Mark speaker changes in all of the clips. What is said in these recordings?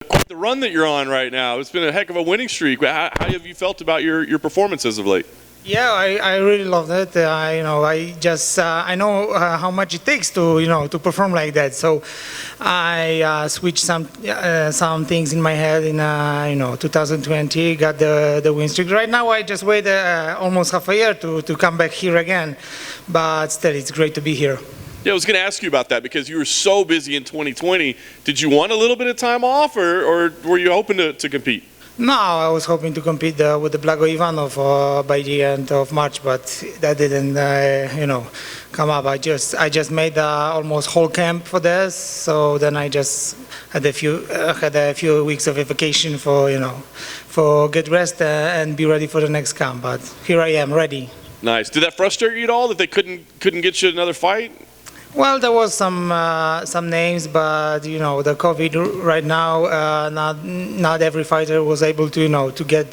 Speaker 1: Quite the run that you're on right now. It's been a heck of a winning streak. How have you felt about your performances of late?
Speaker 2: Yeah, I really love it. I know how much it takes to perform like that. So I switched some things in my head in 2020. Got the win streak. Right now, I just wait almost half a year to come back here again. But still, it's great to be here.
Speaker 1: Yeah, I was going to ask you about that because you were so busy in 2020. Did you want a little bit of time off, or were you hoping to compete?
Speaker 2: No, I was hoping to compete with the Blago Ivanov by the end of March, but that didn't, come up. I just made almost whole camp for this, so then I just had a few weeks of vacation for get rest and be ready for the next camp. But here I am, ready.
Speaker 1: Nice. Did that frustrate you at all that they couldn't get you another fight?
Speaker 2: Well, there was some names, but the COVID right now, not every fighter was able to get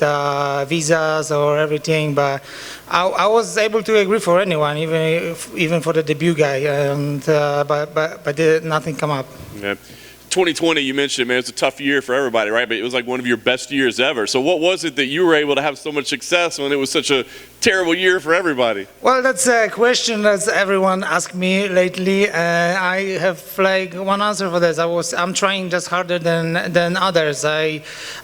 Speaker 2: visas or everything. But I was able to agree for anyone, even for the debut guy, and but nothing come up.
Speaker 1: Yeah. 2020, you mentioned, man, it's a tough year for everybody, right? But it was like one of your best years ever. So what was it that you were able to have so much success when it was such a terrible year for everybody?
Speaker 2: Well, that's a question that everyone asked me lately. I have like one answer for this. I'm trying just harder than others.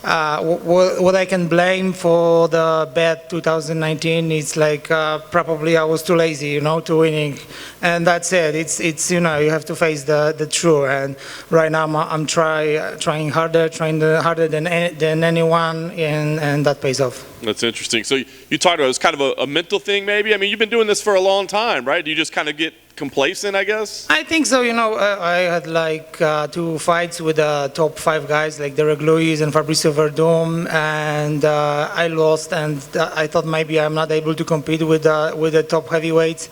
Speaker 2: What I can blame for the bad 2019 is like probably I was too lazy, to winning, and that's it. It's you have to face the truth. And right now I'm trying harder than anyone, and that pays off.
Speaker 1: That's interesting. So you talked about it was kind of a mental thing, maybe. I mean, you've been doing this for a long time, right? Do you just kind of get complacent, I guess?
Speaker 2: I think so. I had like 2 fights with the top 5 guys, like Derek Lewis and Fabricio Verdum, and I lost. And I thought maybe I'm not able to compete with the top heavyweights,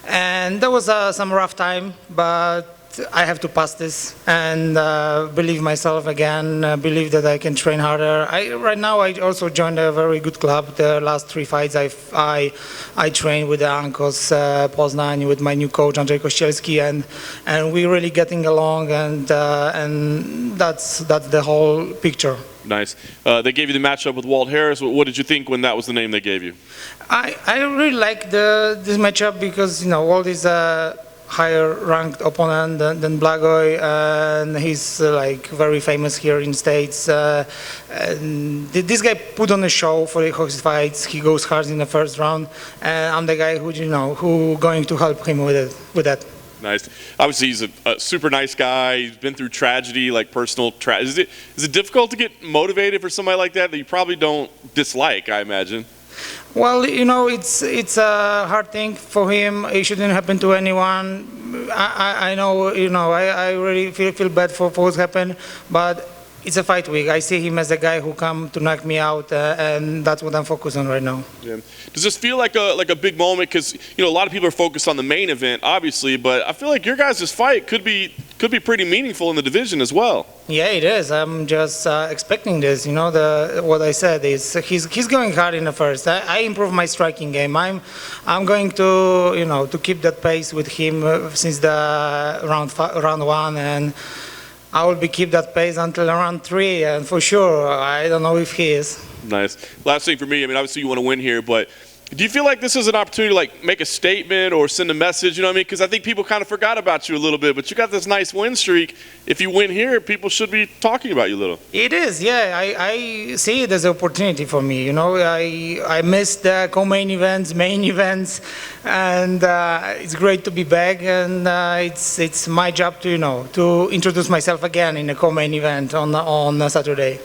Speaker 2: and that was some rough time, but I have to pass this and believe myself again, believe that I can train harder. Right now I also joined a very good club. The last 3 fights I trained with the Ankos Poznań with my new coach Andrzej Kościelski, and we're really getting along, and that's the whole picture.
Speaker 1: Nice. They gave you the matchup with Walt Harris. What did you think when that was the name they gave you?
Speaker 2: I really like this matchup because Walt is a higher ranked opponent than Blagoy, and he's like very famous here in States. And this guy put on a show for his fights. He goes hard in the first round, and I'm the guy who going to help him with that.
Speaker 1: Nice. Obviously, he's a super nice guy. He's been through tragedy, like personal tragedy. Is it difficult to get motivated for somebody like that you probably don't dislike, I imagine?
Speaker 2: Well, it's a hard thing for him. It shouldn't happen to anyone. I know, I really feel bad for what's happened, but it's a fight week. I see him as a guy who come to knock me out, and that's what I'm focused on right now.
Speaker 1: Yeah. Does this feel like a big moment? Because a lot of people are focused on the main event, obviously, but I feel like your guys' fight could be pretty meaningful in the division as well.
Speaker 2: Yeah, it is. I'm just expecting this. What I said is he's going hard in the first. I improve my striking game. I'm going to keep that pace with him since the round 1, and I will keep that pace until round 3, and for sure, I don't know if he is.
Speaker 1: Nice. Last thing for me, I mean, obviously you want to win here, but do you feel like this is an opportunity to like make a statement or send a message, you know what I mean? Because I think people kind of forgot about you a little bit, but you got this nice win streak. If you win here, people should be talking about you a little.
Speaker 2: It is, yeah. I see it as an opportunity for me. I missed the co-main events, main events, and it's great to be back. And it's my job to introduce myself again in a co-main event on Saturday.